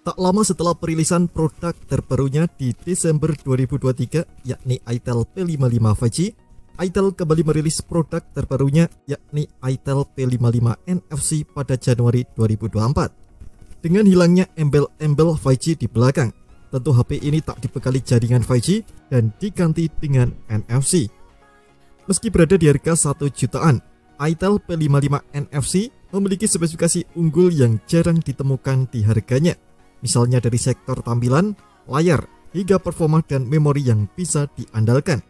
Tak lama setelah perilisan produk terbarunya di Desember 2023, yakni itel P55 5G, itel kembali merilis produk terbarunya, yakni itel P55 NFC pada Januari 2024. Dengan hilangnya embel-embel 5G di belakang, tentu HP ini tak dibekali jaringan 5G dan diganti dengan NFC. Meski berada di harga 1 jutaan, itel P55 NFC memiliki spesifikasi unggul yang jarang ditemukan di harganya. Misalnya dari sektor tampilan, layar, hingga performa dan memori yang bisa diandalkan.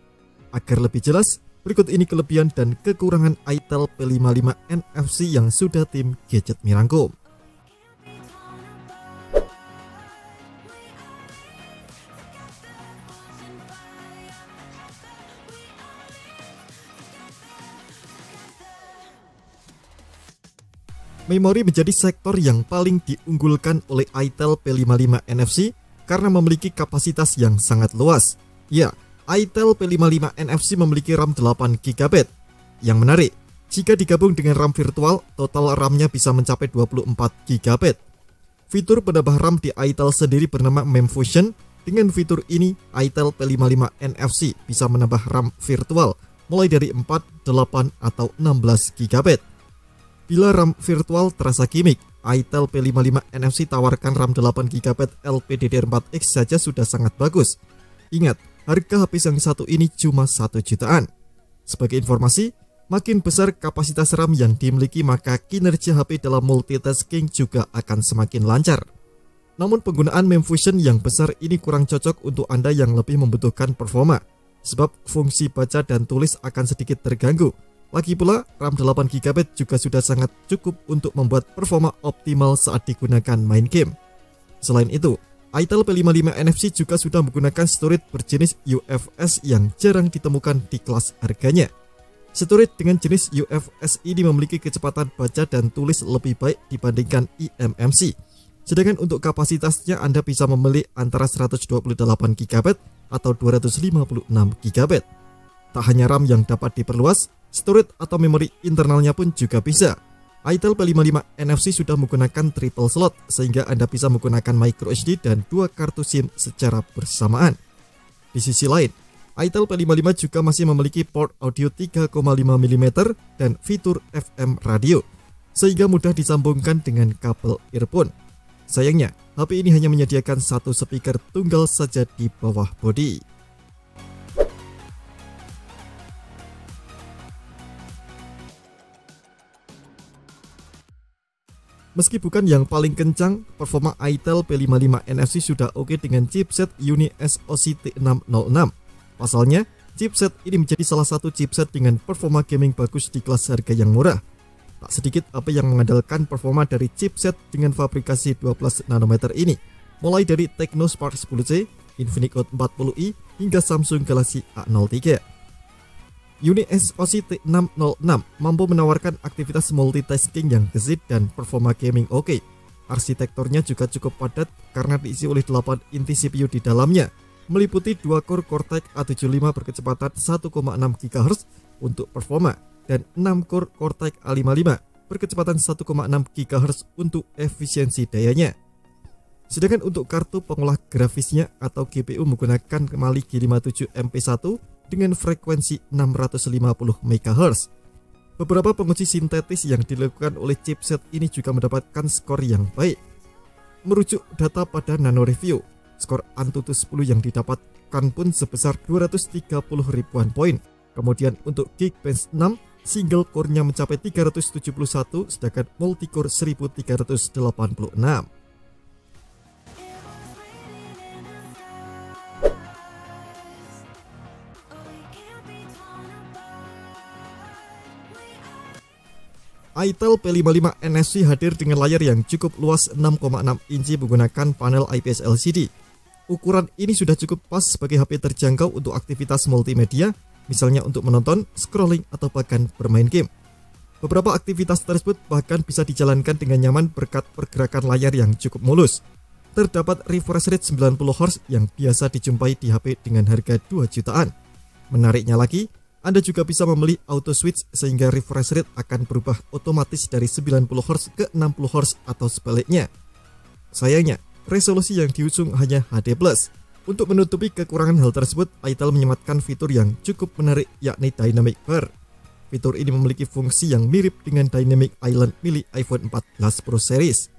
Agar lebih jelas, berikut ini kelebihan dan kekurangan itel P55 NFC yang sudah tim Gadget.me rangkum. Memori menjadi sektor yang paling diunggulkan oleh itel P55 NFC karena memiliki kapasitas yang sangat luas. Ya, itel P55 NFC memiliki RAM 8GB. Yang menarik, jika digabung dengan RAM virtual, total RAM-nya bisa mencapai 24GB. Fitur penambah RAM di itel sendiri bernama MEMfusion. Dengan fitur ini, itel P55 NFC bisa menambah RAM virtual mulai dari 4, 8, atau 16GB. Bila RAM virtual terasa gimmick, itel P55 NFC tawarkan RAM 8GB LPDDR4X saja sudah sangat bagus. Ingat, harga HP yang satu ini cuma 1 jutaan. Sebagai informasi, makin besar kapasitas RAM yang dimiliki maka kinerja HP dalam multitasking juga akan semakin lancar. Namun penggunaan MEMfusion yang besar ini kurang cocok untuk Anda yang lebih membutuhkan performa, sebab fungsi baca dan tulis akan sedikit terganggu. Lagi pula, RAM 8GB juga sudah sangat cukup untuk membuat performa optimal saat digunakan main game. Selain itu, itel P55 NFC juga sudah menggunakan storage berjenis UFS yang jarang ditemukan di kelas harganya. Storage dengan jenis UFS ini memiliki kecepatan baca dan tulis lebih baik dibandingkan eMMC. Sedangkan untuk kapasitasnya Anda bisa memilih antara 128GB atau 256GB. Tak hanya RAM yang dapat diperluas, storage atau memori internalnya pun juga bisa. itel P55 NFC sudah menggunakan triple slot sehingga Anda bisa menggunakan microSD dan 2 kartu SIM secara bersamaan. Di sisi lain, itel P55 juga masih memiliki port audio 3,5 mm dan fitur FM radio, sehingga mudah disambungkan dengan kabel earphone. Sayangnya, HP ini hanya menyediakan satu speaker tunggal saja di bawah bodi. Meski bukan yang paling kencang, performa itel P55 NFC sudah oke dengan chipset UniSoC T606. Pasalnya, chipset ini menjadi salah satu chipset dengan performa gaming bagus di kelas harga yang murah. Tak sedikit HP yang mengandalkan performa dari chipset dengan fabrikasi 12 nanometer ini, mulai dari Tecno Spark 10C, Infinix Hot 40i, hingga Samsung Galaxy A03. UniSoC T606 mampu menawarkan aktivitas multitasking yang gesit dan performa gaming oke. Arsitekturnya juga cukup padat karena diisi oleh 8 inti CPU di dalamnya, meliputi 2 core Cortex A75 berkecepatan 1,6 GHz untuk performa dan 6 core Cortex A55 berkecepatan 1,6 GHz untuk efisiensi dayanya. Sedangkan untuk kartu pengolah grafisnya atau GPU menggunakan Mali G57 MP1 dengan frekuensi 650 MHz. Beberapa penguji sintetis yang dilakukan oleh chipset ini juga mendapatkan skor yang baik. Merujuk data pada Nano Review, skor Antutu 10 yang didapatkan pun sebesar 230 ribuan poin. Kemudian untuk Geekbench 6, single core-nya mencapai 371, sedangkan multicore 1386. itel P55 NFC hadir dengan layar yang cukup luas 6,6 inci menggunakan panel IPS LCD. Ukuran ini sudah cukup pas sebagai HP terjangkau untuk aktivitas multimedia, misalnya untuk menonton, scrolling, atau bahkan bermain game. Beberapa aktivitas tersebut bahkan bisa dijalankan dengan nyaman berkat pergerakan layar yang cukup mulus. Terdapat refresh rate 90Hz yang biasa dijumpai di HP dengan harga 2 jutaan. Menariknya lagi, Anda juga bisa memilih auto switch sehingga refresh rate akan berubah otomatis dari 90Hz ke 60Hz atau sebaliknya. Sayangnya, resolusi yang diusung hanya HD+. Untuk menutupi kekurangan hal tersebut, Itel menyematkan fitur yang cukup menarik, yakni Dynamic Blur. Fitur ini memiliki fungsi yang mirip dengan Dynamic Island milik iPhone 14 Pro Series.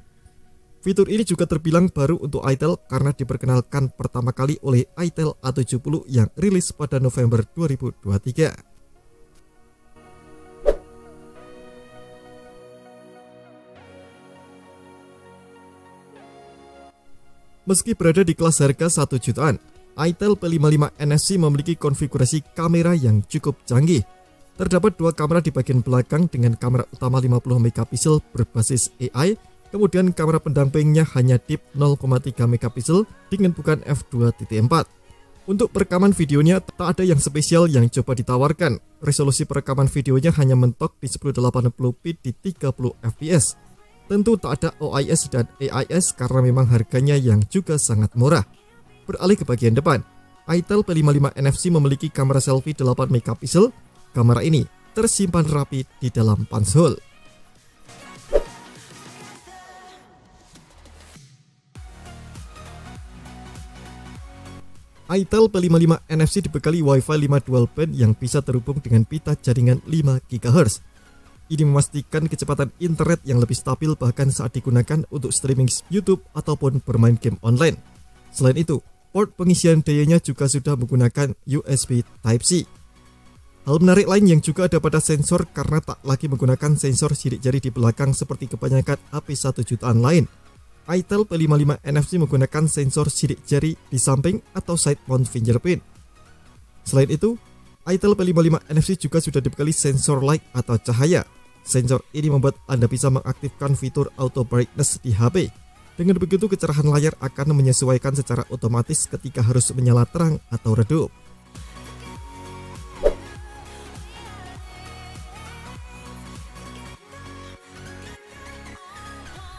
Fitur ini juga terbilang baru untuk Itel karena diperkenalkan pertama kali oleh Itel A70 yang rilis pada November 2023. Meski berada di kelas harga 1 jutaan, Itel P55 NFC memiliki konfigurasi kamera yang cukup canggih. Terdapat dua kamera di bagian belakang dengan kamera utama 50 megapiksel berbasis AI, kemudian kamera pendampingnya hanya dip 0,3 megapiksel dengan bukaan f2.4. Untuk perekaman videonya tak ada yang spesial yang coba ditawarkan. Resolusi perekaman videonya hanya mentok di 1080p di 30 fps. Tentu tak ada OIS dan AIS karena memang harganya yang juga sangat murah. Beralih ke bagian depan, Itel P55 NFC memiliki kamera selfie 8 megapiksel. Kamera ini tersimpan rapi di dalam pansel. Itel P55 NFC dibekali Wi-Fi 5 dual band yang bisa terhubung dengan pita jaringan 5 GHz. Ini memastikan kecepatan internet yang lebih stabil bahkan saat digunakan untuk streaming YouTube ataupun bermain game online. Selain itu, port pengisian dayanya juga sudah menggunakan USB Type-C. Hal menarik lain yang juga ada pada sensor karena tak lagi menggunakan sensor sidik jari di belakang seperti kebanyakan HP 1 jutaan lain. Itel P55 NFC menggunakan sensor sidik jari di samping atau side mount fingerprint. Selain itu, Itel P55 NFC juga sudah dibekali sensor light atau cahaya. Sensor ini membuat Anda bisa mengaktifkan fitur auto brightness di HP. Dengan begitu, kecerahan layar akan menyesuaikan secara otomatis ketika harus menyala terang atau redup.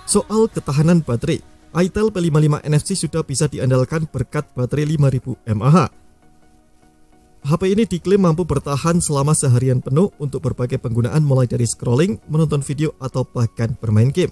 Soal ketahanan baterai, Itel P55 NFC sudah bisa diandalkan berkat baterai 5000 mAh. HP ini diklaim mampu bertahan selama seharian penuh untuk berbagai penggunaan mulai dari scrolling, menonton video, atau bahkan bermain game.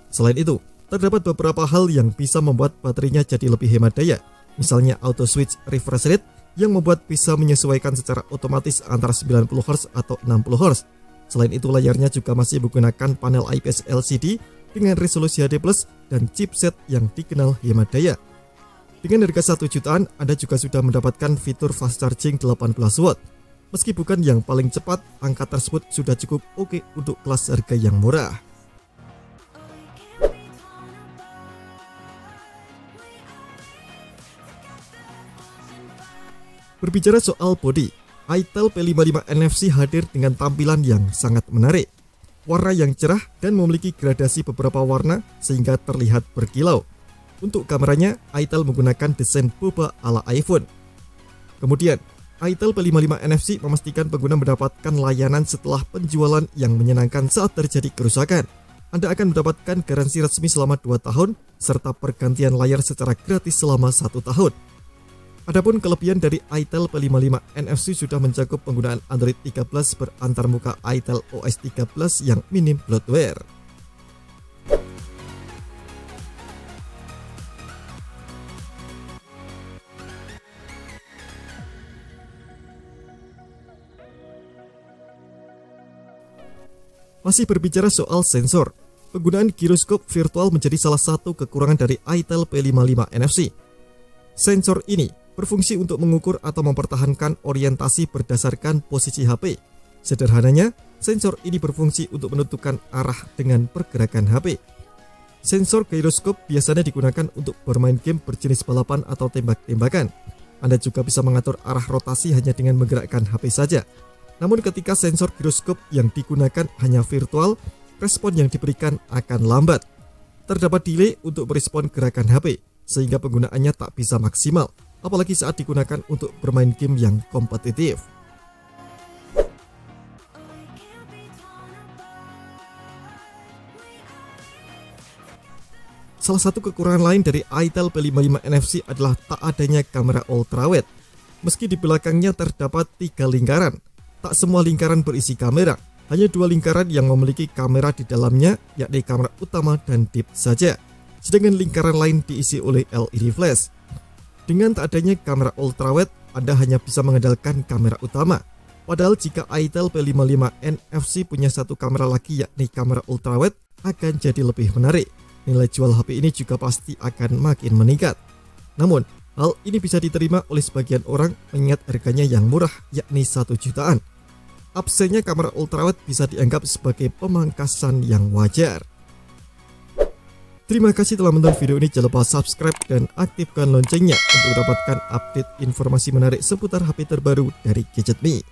Selain itu, terdapat beberapa hal yang bisa membuat baterainya jadi lebih hemat daya. Misalnya auto switch refresh rate yang membuat bisa menyesuaikan secara otomatis antara 90Hz atau 60Hz. Selain itu, layarnya juga masih menggunakan panel IPS LCD dengan resolusi HD+ dan chipset yang dikenal hemat daya. Dengan harga 1 jutaan, Anda juga sudah mendapatkan fitur fast charging 18 watt. Meski bukan yang paling cepat, angka tersebut sudah cukup oke untuk kelas harga yang murah. Berbicara soal bodi, Itel P55 NFC hadir dengan tampilan yang sangat menarik. Warna yang cerah dan memiliki gradasi beberapa warna sehingga terlihat berkilau. Untuk kameranya, Itel menggunakan desain boba ala iPhone. Kemudian, Itel P55 NFC memastikan pengguna mendapatkan layanan setelah penjualan yang menyenangkan saat terjadi kerusakan. Anda akan mendapatkan garansi resmi selama 2 tahun, serta pergantian layar secara gratis selama 1 tahun. Adapun kelebihan dari Itel P55 NFC sudah mencakup penggunaan Android 13 berantarmuka Itel OS 13 yang minim bloatware. Masih berbicara soal sensor, penggunaan giroskop virtual menjadi salah satu kekurangan dari Itel P55 NFC. Sensor ini berfungsi untuk mengukur atau mempertahankan orientasi berdasarkan posisi HP. Sederhananya, sensor ini berfungsi untuk menentukan arah dengan pergerakan HP. Sensor giroskop biasanya digunakan untuk bermain game berjenis balapan atau tembak-tembakan. Anda juga bisa mengatur arah rotasi hanya dengan menggerakkan HP saja. Namun ketika sensor giroskop yang digunakan hanya virtual, respon yang diberikan akan lambat. Terdapat delay untuk merespon gerakan HP, sehingga penggunaannya tak bisa maksimal, apalagi saat digunakan untuk bermain game yang kompetitif. Salah satu kekurangan lain dari Itel P55 NFC adalah tak adanya kamera ultrawide. Meski di belakangnya terdapat 3 lingkaran, tak semua lingkaran berisi kamera, hanya 2 lingkaran yang memiliki kamera di dalamnya, yakni kamera utama dan dip saja. sedangkan lingkaran lain diisi oleh LED flash. Dengan tak adanya kamera ultrawide, Anda hanya bisa mengandalkan kamera utama. Padahal jika itel P55 NFC punya satu kamera lagi yakni kamera ultrawide, akan jadi lebih menarik. Nilai jual HP ini juga pasti akan makin meningkat. Namun, hal ini bisa diterima oleh sebagian orang mengingat harganya yang murah yakni 1 jutaan. Absennya kamera ultrawide bisa dianggap sebagai pemangkasan yang wajar. Terima kasih telah menonton video ini. Jangan lupa subscribe dan aktifkan loncengnya untuk mendapatkan update informasi menarik seputar HP terbaru dari Gadget Me.